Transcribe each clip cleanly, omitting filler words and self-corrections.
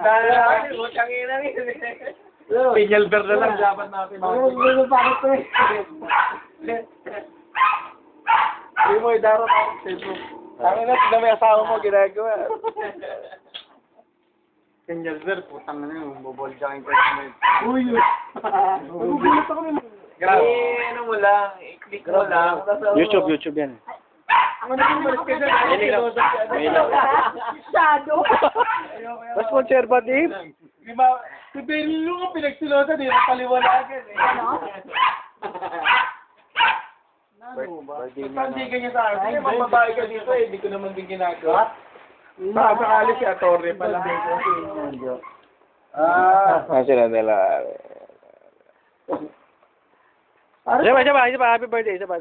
Dahil, butang ina rin. Pinyal bear na lang dapat natin. Ano pa ito eh? Hindi mo idaro na ako sa Facebook. Ang ina, sila may asawa mo ginagawa. Pinyal bear, putang na yun. Bobol dyan yung person. Uy! Magugulat ako naman. Grabe. Ano mo lang, i-click mo lang. YouTube yan. Ano na yung balik ka dyan? Shadow! Mas mo, Sir Badib? Di ba, si Benny Lu nga pinagsilosa, di ba paliwanagan eh. Ano? Ano ba? Basta hindi ganyan sa akin. Sige, mababae ka dito eh, hindi ko naman din ginagawa. Baka sakali si Atty. pala. Sila nila. Isa pa, happy birthday, isa pa.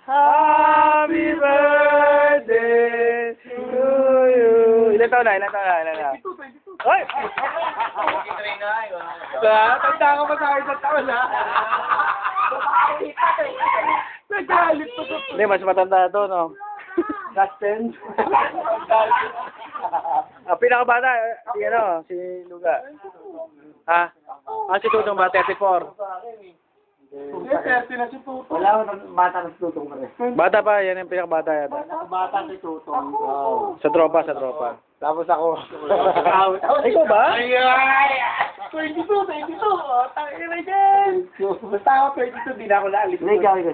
Happy birthday to you. Ilan taon na? Hoy! Tanda ka ba sa akin sa taon ha? Nagalit pa sa Hindi, mas matanda to, no? Gaston. Pinakabata, si Luga. Ha? Si Tutong ba? 34. Eh, 30 na si Tuto. Wala ko bata na tutong ka rin. Bata pa, yan yung pinakabata yata. Bata si tutong. Sa tropa. Tapos ako. Ikaw ba? Ay! 22! Tangin na dyan! Basta ako 22, di na ako naalis. Hindi, ikaw kasi.